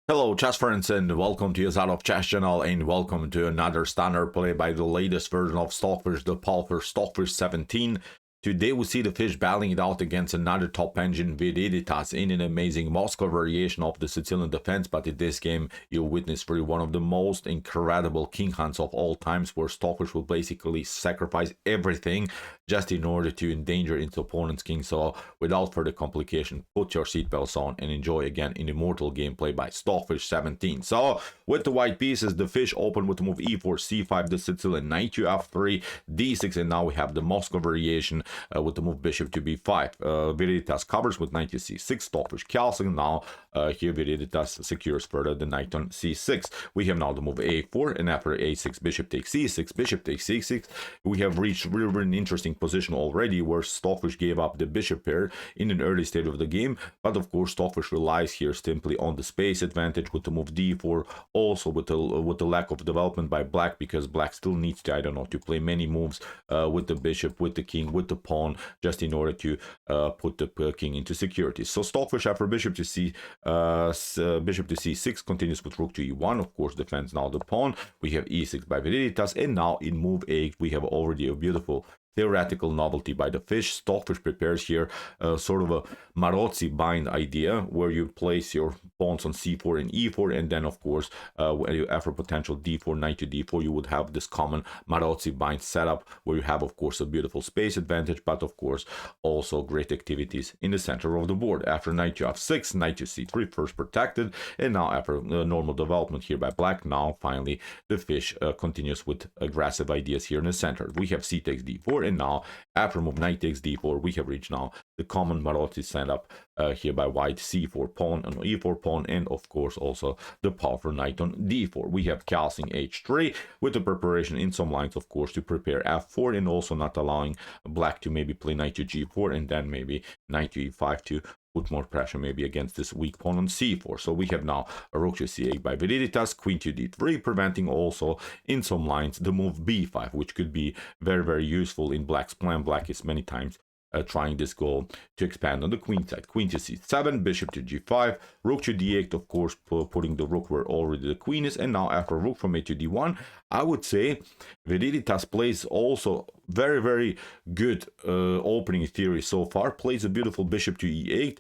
Hello chess friends and welcome to your of Chess channel and welcome to another standard play by the latest version of Stockfish, the powerful Stockfish 17. Today we see the fish battling it out against another top engine Viridithas in an amazing Moscow variation of the Sicilian defense, but in this game you'll witness really one of the most incredible Kinghunts of all times, where Stockfish will basically sacrifice everything just in order to endanger its opponent's king. So without further complication, put your seatbelts on and enjoy again an immortal gameplay by Stockfish 17. So with the white pieces, the fish open with the move e4, c5, the Sicilian knight to f3, d6, and now we have the Moscow variation with the move bishop to b5. Viridithas covers with knight to c6, Stockfish calcing. Now here Viridithas secures further the knight on c6. We have now the move a4, and after a6, bishop takes c6, bishop takes c6. We have reached really interesting position already, where Stockfish gave up the bishop pair in an early stage of the game, but of course Stockfish relies here simply on the space advantage with the move d4, also with the lack of development by black, because black still needs to, I don't know, to play many moves with the bishop, with the king, with the pawn, just in order to put the king into security. So Stockfish after bishop to c6 continues with rook to e1, of course defends now the pawn. We have e6 by Viridithas, and now in move 8 we have already a beautiful theoretical novelty by the fish. Stockfish prepares here sort of a Marozy bind idea, where you place your pawns on c4 and e4, and then of course after potential d4, knight to d4, you would have this common Marozy bind setup, where you have of course a beautiful space advantage, but of course also great activities in the center of the board. After knight to f6, knight to c3, first protected, and now after normal development here by black, now finally the fish continues with aggressive ideas here in the center. We have c takes d4, and now after move knight takes d4, we have reached now the common Marozy setup here by white, c4 pawn and e4 pawn, and of course also the powerful knight on d4. We have calcing h3 with the preparation in some lines, of course, to prepare f4, and also not allowing black to maybe play knight to g4 and then maybe knight to e5 to put more pressure maybe against this weak pawn on c4. So we have now a rook to c8 by Viridithas, queen to d3, preventing also in some lines the move b5, which could be very useful in black's plan. Black is many times trying this goal to expand on the queen side. Queen to c7, bishop to g5, rook to d8, of course putting the rook where already the queen is, and now after rook from a to d1, I would say Viridithas plays also very good opening theory so far. Plays a beautiful bishop to e8,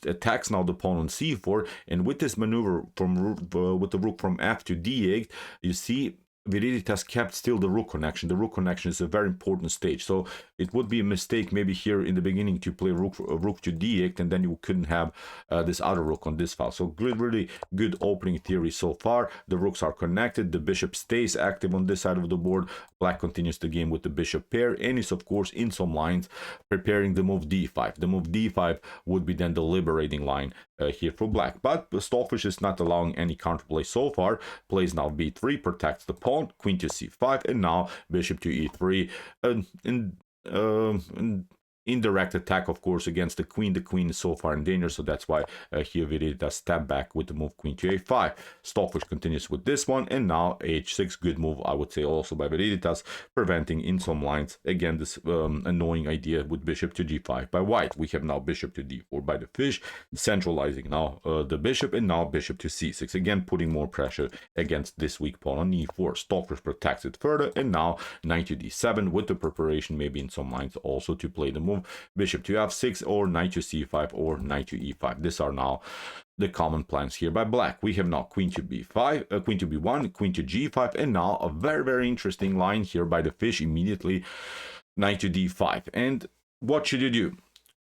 attacks now the pawn on c4, and with this maneuver from with the rook from f to d8, you see Viridithas kept still the rook connection. The rook connection is a very important stage, so it would be a mistake maybe here in the beginning to play rook to d8, and then you couldn't have this other rook on this file. So really good opening theory so far. The rooks are connected, the bishop stays active on this side of the board. Black continues the game with the bishop pair, and is of course in some lines preparing the move d5. The move d5 would be then the liberating line here for black, but Stockfish is not allowing any counterplay so far. Plays now b3, protects the pawn, queen to c5, and now bishop to e3, indirect attack, of course, against the queen. The queen is so far in danger, so that's why here Viridithas step back with the move queen to a5. Stockfish continues with this one, and now h6, good move, I would say, also by Viridithas, preventing in some lines again this annoying idea with bishop to g5 by white. We have now bishop to d4 by the fish, centralizing now the bishop, and now bishop to c6, again putting more pressure against this weak pawn on e4. Stockfish protects it further, and now knight to d7 with the preparation maybe in some lines also to play the move bishop to f6 or knight to c5 or knight to e5. These are now the common plans here by black. We have now queen to b5, queen to b1, queen to g5, and now a very interesting line here by the fish immediately, knight to d5. And what should you do?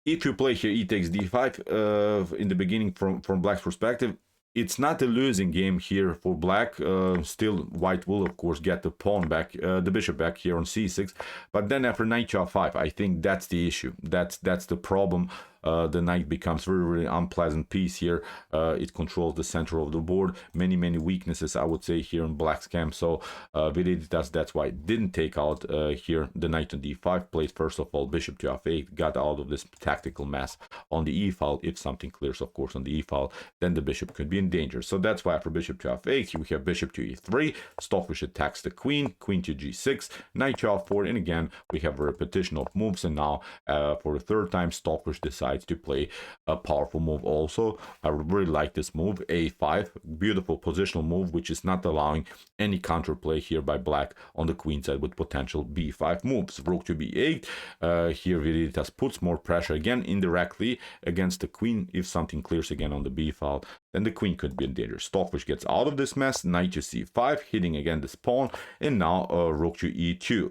If you play here e takes d5 in the beginning from black's perspective, it's not a losing game here for black. Still, white will of course get the pawn back, the bishop back here on c6, but then after knight to f5, I think that's the issue. That's the problem. The knight becomes really unpleasant piece here. It controls the center of the board. Many weaknesses, I would say, here in black's camp. So Viridithas, that's why it didn't take out here the knight on d5. Played first of all bishop to f8, got out of this tactical mess on the e file. If something clears, of course, on the e file, then the bishop could be in danger. So that's why after bishop to f8, we have bishop to e3. Stockfish attacks the queen, queen to g6, knight to f4, and again we have a repetition of moves. And now for the third time, Stockfish decides decides to play a powerful move also. I really like this move, a5, beautiful positional move, which is not allowing any counterplay here by black on the queen side with potential b5 moves. Rook to b8, here Viridithas puts more pressure again indirectly against the queen. If something clears again on the b file, then the queen could be in danger. Stockfish gets out of this mess, knight to c5, hitting again this pawn, and now rook to e2,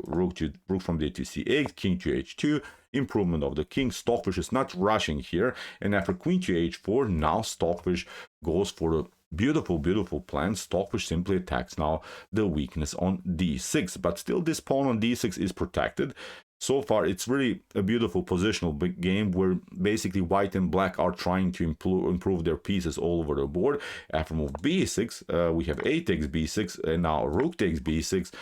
rook from d to c8, king to h2, improvement of the king. Stockfish is not rushing here, and after queen to h4, now Stockfish goes for the beautiful plan. Stockfish simply attacks now the weakness on d6, but still this pawn on d6 is protected. So far, it's really a beautiful positional game where basically white and black are trying to improve their pieces all over the board. After move b6, we have a takes b6, and now rook takes b6.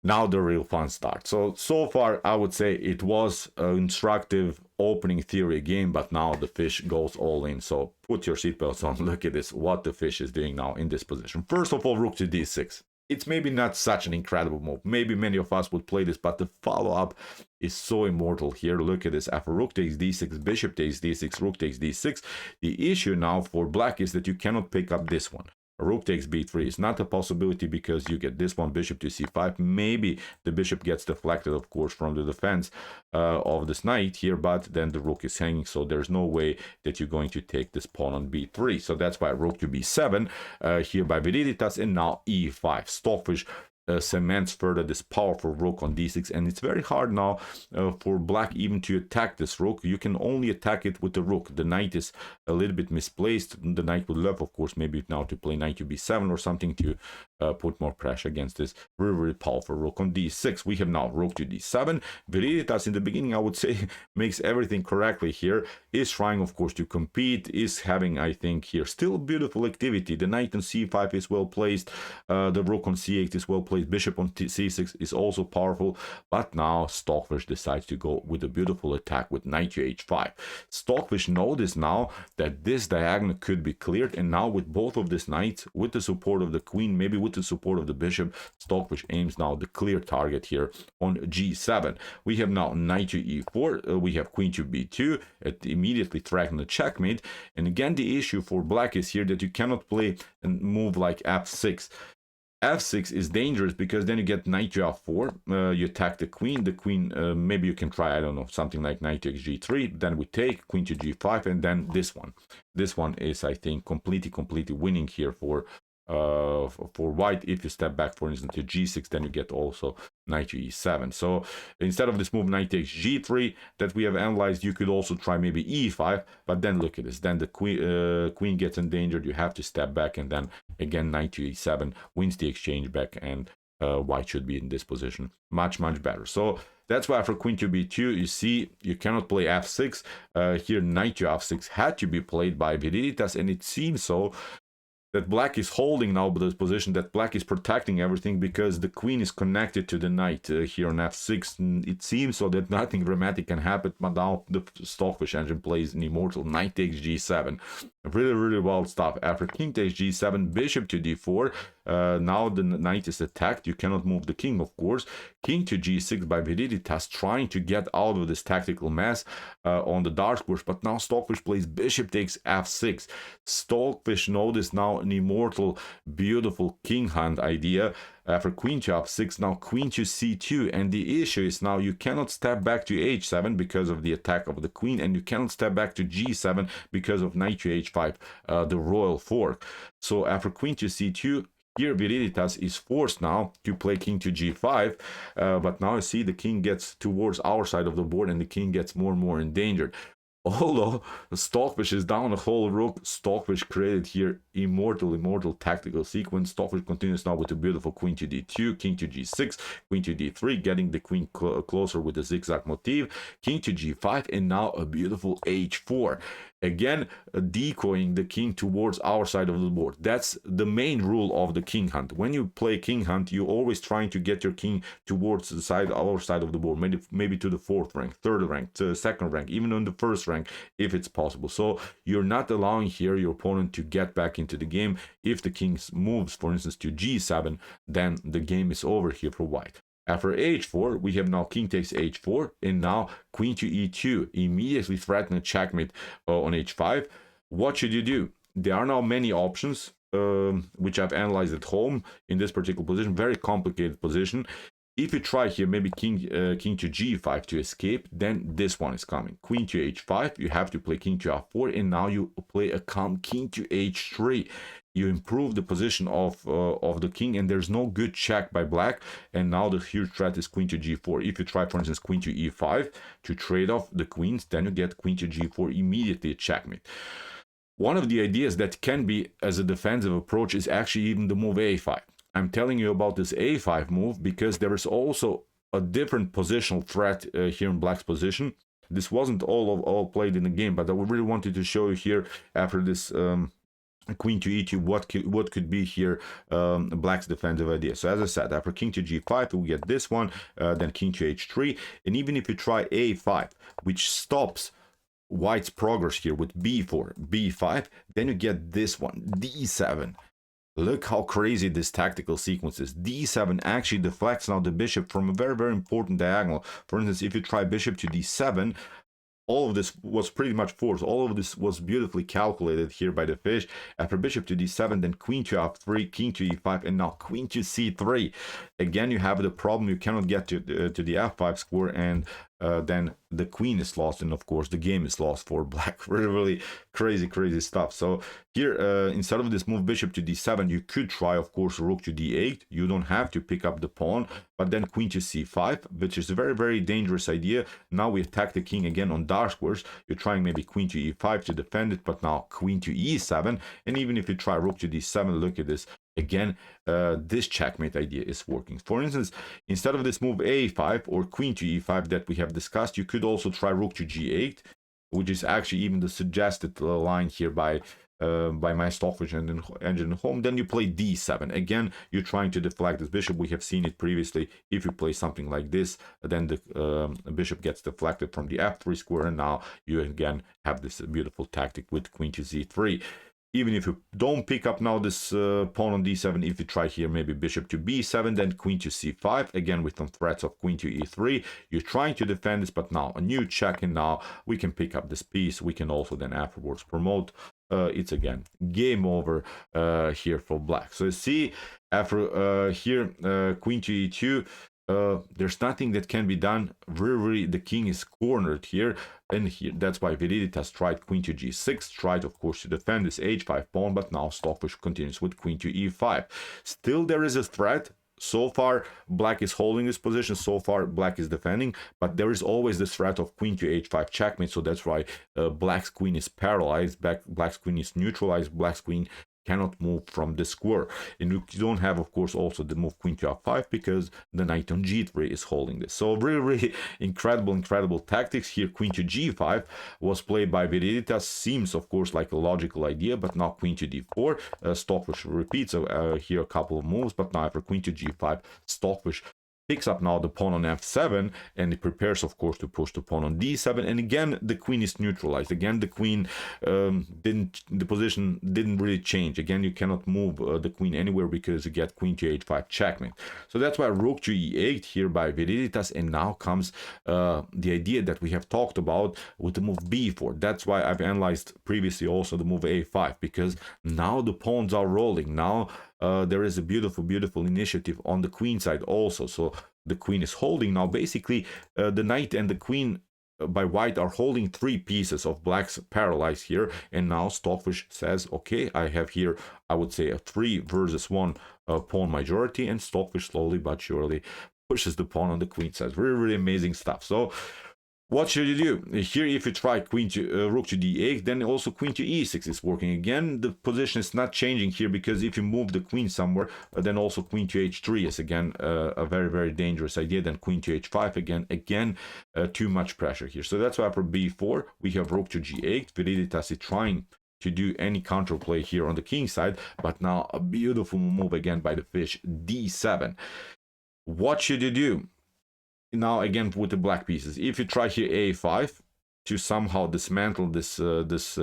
Now the real fun starts. So far, I would say it was an instructive opening theory game, but now the fish goes all in. So put your seatbelts on. Look at this, what the fish is doing now in this position. First of all, rook to d6. It's maybe not such an incredible move. Maybe many of us would play this, but the follow-up is so immortal here. Look at this. After rook takes d6, bishop takes d6, rook takes d6. The issue now for black is that you cannot pick up this one. Rook takes b3 is not a possibility because you get this one, bishop to c5. Maybe the bishop gets deflected, of course, from the defense of this knight here, but then the rook is hanging, so there's no way that you're going to take this pawn on b3. So that's why rook to b7 here by Viridithas, and now e5. Stockfish cements further this powerful rook on d6, and it's very hard now for black even to attack this rook. You can only attack it with the rook. The knight is a little bit misplaced. The knight would love, of course, maybe now to play knight to b7 or something to put more pressure against this very powerful rook on d6. We have now rook to d7. Viridithas in the beginning, I would say, makes everything correctly here, is trying, of course, to compete, is having, I think, here still beautiful activity. The knight on c5 is well placed, the rook on c8 is well placed, bishop on c6 is also powerful, but now Stockfish decides to go with a beautiful attack with knight to h5. Stockfish noticed now that this diagonal could be cleared, and now with both of these knights, with the support of the queen, maybe with the support of the bishop, Stockfish aims now the clear target here on g7. We have now knight to e4, we have queen to b2, it immediately threatening the checkmate, and again the issue for black is here that you cannot play a move like f6. f6 is dangerous because then you get knight to f4, you attack the queen, maybe you can try, I don't know, something like knight to g3, then we take queen to g5, and then this one is, I think, completely winning here for white. If you step back, for instance, to g6, then you get also knight to e7. So instead of this move knight takes g3 that we have analyzed, you could also try maybe e5, but then look at this, then the queen gets endangered, you have to step back, and then again knight to e7 wins the exchange back, and white should be in this position much better. So that's why for queen to b2, you see, you cannot play f6. Here knight to f6 had to be played by Viridithas, and it seems so that black is holding now this position, that black is protecting everything because the queen is connected to the knight here on f6. It seems so that nothing dramatic can happen, but now the Stockfish engine plays an immortal knight takes g7. Really wild stuff. After king takes g7, bishop to d4. Now the knight is attacked. You cannot move the king, of course. King to g6 by Viridithas, trying to get out of this tactical mess on the dark squares, but now Stockfish plays bishop takes f6. Stockfish noticed now an immortal, beautiful king hunt idea. After queen to f6, now queen to c2, and the issue is now you cannot step back to h7 because of the attack of the queen, and you cannot step back to g7 because of knight to h5, the royal fork. So after queen to c2, here Viridithas is forced now to play king to g5, but now you see the king gets towards our side of the board, and the king gets more and more endangered. Although Stockfish is down a whole rook, Stockfish created here immortal tactical sequence. Stockfish continues now with a beautiful queen to d2, king to g6, queen to d3, getting the queen closer with the zigzag motif, king to g5, and now a beautiful h4. Again, decoying the king towards our side of the board. That's the main rule of the king hunt. When you play king hunt, you're always trying to get your king towards the side, our side of the board, maybe to the 4th rank, 3rd rank, to the 2nd rank, even on the 1st rank, if it's possible. So you're not allowing here your opponent to get back into the game. If the king moves, for instance, to g7, then the game is over here for white. After h4, we have now king takes h4, and now queen to e2, immediately threatening checkmate on h5. What should you do? There are now many options, which I've analyzed at home in this particular position, very complicated position. If you try here, maybe king to g5 to escape, then this one is coming. Queen to h5, you have to play king to f4, and now you play a calm king to h3. You improve the position of the king, and there's no good check by black. And now the huge threat is queen to g4. If you try, for instance, queen to e5 to trade off the queens, then you get queen to g4, immediately a checkmate. One of the ideas that can be as a defensive approach is actually even the move a5. I'm telling you about this a5 move because there is also a different positional threat here in black's position. This wasn't all played in the game, but I really wanted to show you here after this queen to e2 what could be here black's defensive idea. So as I said, after king to g5 we get this one, then king to h3, and even if you try a5, which stops white's progress here with b4, b5, then you get this one, d7. Look how crazy this tactical sequence is. d7 actually deflects now the bishop from a very, very important diagonal. For instance, if you try bishop to d7, all of this was pretty much forced. All of this was beautifully calculated here by the fish. After bishop to d7, then queen to f3, king to e5, and now queen to c3. Again, you have the problem. You cannot get to the f5 square, and then the queen is lost, and of course the game is lost for black. Really, really crazy stuff. So here, instead of this move bishop to d7, you could try, of course, rook to d8. You don't have to pick up the pawn, but then queen to c5, which is a very, very dangerous idea. Now we attack the king again on dark squares. You're trying maybe queen to e5 to defend it, but now queen to e7, and even if you try rook to d7, look at this. Again, this checkmate idea is working. For instance, instead of this move a5 or queen to e5 that we have discussed, you could also try rook to g8, which is actually even the suggested line here by my Stockfish engine at home. Then you play d7. Again, you're trying to deflect this bishop. We have seen it previously. If you play something like this, then the bishop gets deflected from the f3 square, and now you again have this beautiful tactic with queen to z3. Even if you don't pick up now this pawn on d7, if you try here maybe bishop to b7, then queen to c5, again with some threats of queen to e3, you're trying to defend this, but now a new check, and now we can pick up this piece. We can also then afterwards promote. It's again game over here for black. So you see, after here queen to e2, there's nothing that can be done. Really, the king is cornered here, and here that's why Viridithas tried queen to g6, tried of course to defend this h5 pawn, but now Stockfish continues with queen to e5. Still there is a threat. So far black is holding this position, so far black is defending, but there is always this threat of queen to h5 checkmate. So that's why black's queen is paralyzed, black's queen is neutralized, black's queen cannot move from the square. And you don't have, of course, also the move queen to f5 because the knight on g3 is holding this. So really incredible tactics here. Queen to g5 was played by Viridithas. Seems, of course, like a logical idea, but now queen to d4. Stockfish repeats here a couple of moves, but now after queen to g5, Stockfish picks up now the pawn on f7, and it prepares, of course, to push the pawn on d7. And again, the queen is neutralized. Again, the queen the position didn't really change. Again, you cannot move the queen anywhere because you get queen to h5 checkmate. So that's why rook to e8 here by Viridithas, and now comes the idea that we have talked about with the move b4. That's why I've analyzed previously also the move a5, because now the pawns are rolling. Now there is a beautiful initiative on the queen side also. So the queen is holding now. Basically, the knight and the queen by white are holding three pieces of black's paralyzed here. And now Stockfish says, okay, I have here, I would say, a 3 versus 1 pawn majority, and Stockfish slowly but surely pushes the pawn on the queen side. Really amazing stuff. So what should you do? Here, if you try queen to rook to d8, then also queen to e6 is working. Again, the position is not changing here, because if you move the queen somewhere, then also queen to h3 is again a very dangerous idea. Then queen to h5 again too much pressure here. So that's why for b4 we have rook to g8. Viridithas is trying to do any counterplay here on the king side, but now a beautiful move again by the fish, d7. What should you do? Now again with the black pieces, if you try here a5, to somehow dismantle this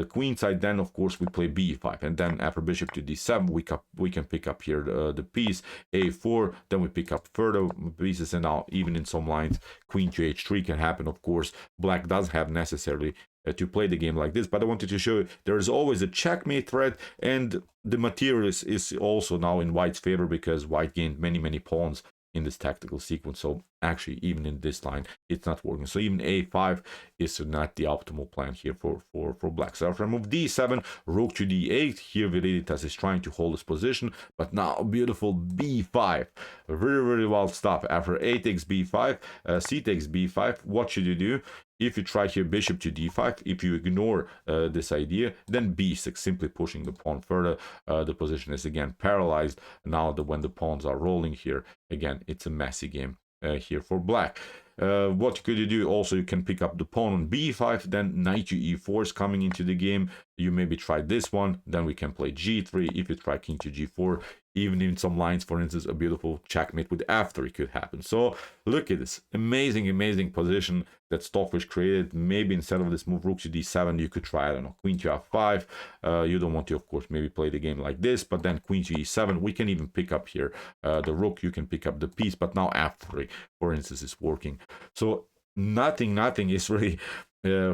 queen side, then of course we play b5, and then after bishop to d7 we can pick up here the piece a4, then we pick up further pieces, and now even in some lines queen to h3 can happen. Of course black doesn't have necessarily to play the game like this, but I wanted to show you there is always a checkmate threat, and the material is also now in white's favor because white gained many pawns in this tactical sequence. So actually even in this line it's not working, so even a5 is not the optimal plan here for black. So after I move d7, rook to d8, here Viridithas is trying to hold his position, but now beautiful b5, very wild stuff. After a takes b5, c takes b5, what should you do? If you try here bishop to d5, if you ignore this idea, then b6, simply pushing the pawn further. The position is again paralyzed now that when the pawns are rolling here, again it's a messy game here for black. What could you do? Also, you can pick up the pawn on b5, then knight to e4 is coming into the game. You maybe try this one, then we can play g3. If you try king to g4, even in some lines, for instance, a beautiful checkmate with f3 could happen. So look at this amazing position that Stockfish created. Maybe instead of this move rook to d7, you could try, I don't know, queen to f5. You don't want to, of course, maybe play the game like this, but then queen to e7. We can even pick up here the rook. You can pick up the piece, but now f3, for instance, is working. So nothing is really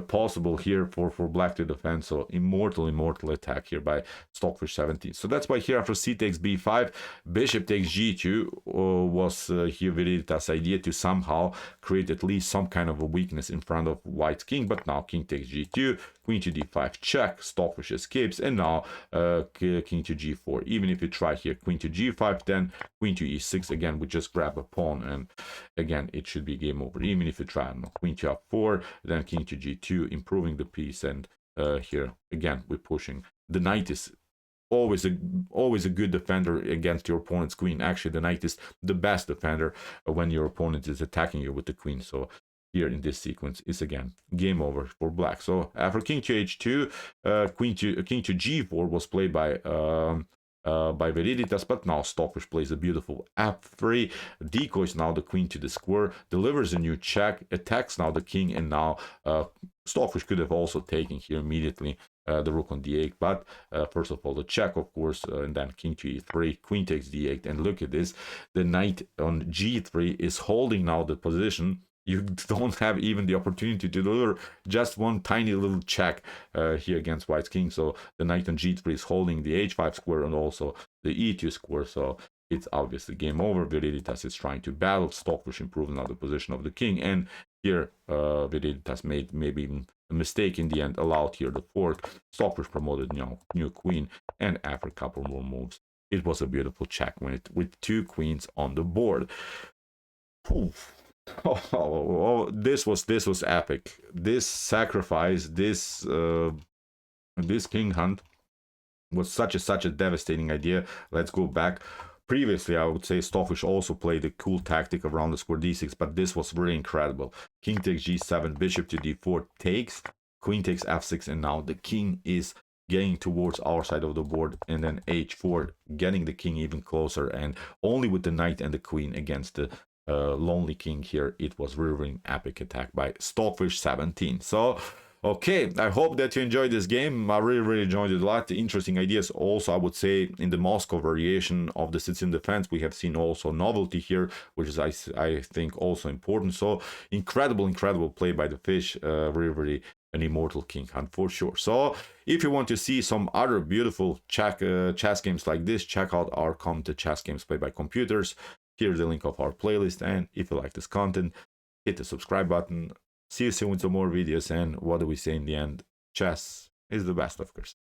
possible here for black to defend. So immortal attack here by Stockfish 17. So that's why here after c takes b5, bishop takes g2 was here Viridithas' idea to somehow create at least some kind of a weakness in front of white's king. But now king takes g2, queen to d5 check, Stockfish escapes, and now king to g4. Even if you try here queen to g5, then queen to e6, again we just grab a pawn, and again it should be game over. Even if you try queen to f4, then king to g2, improving the piece, and here again we're pushing. The knight is always a good defender against your opponent's queen. Actually the knight is the best defender when your opponent is attacking you with the queen. So here in this sequence is again game over for black. So after king to h2, king to g4 was played by Viridithas, but now Stockfish plays a beautiful f3, decoys now the queen to the square, delivers a new check, attacks now the king, and now Stockfish could have also taken here immediately the rook on d8, but first of all the check, of course, and then king to e3, queen takes d8, and look at this, the knight on g3 is holding now the position. You don't have even the opportunity to deliver just one tiny little check here against white's king. So the knight on g3 is holding the h5 square and also the e2 square. So it's obviously game over. Viridithas is trying to battle. Stockfish improving now the position of the king. And here Viridithas made maybe even a mistake in the end, allowed here the fork. Stockfish promoted new queen, and after a couple more moves, it was a beautiful check with two queens on the board. Oof. This was epic. This sacrifice, this king hunt was such a devastating idea. Let's go back. Previously, I would say Stockfish also played a cool tactic around the square d6, but this was really incredible. King takes g7, bishop to d4 takes, queen takes f6, and now the king is getting towards our side of the board, and then h4, getting the king even closer, and only with the knight and the queen against the lonely king here. It was really an epic attack by Stockfish 17. So okay, I hope that you enjoyed this game. I really enjoyed it a lot. Interesting ideas. Also, I would say in the Moscow variation of the Sicilian defense, we have seen also novelty here, which is I think also important. So incredible play by the fish. Really an immortal king hunt for sure. So if you want to see some other beautiful chess games like this, check out our commented chess games played by computers. Here's the link of our playlist, and if you like this content, hit the subscribe button. See you soon with some more videos, and what do we say in the end? Chess is the best, of course.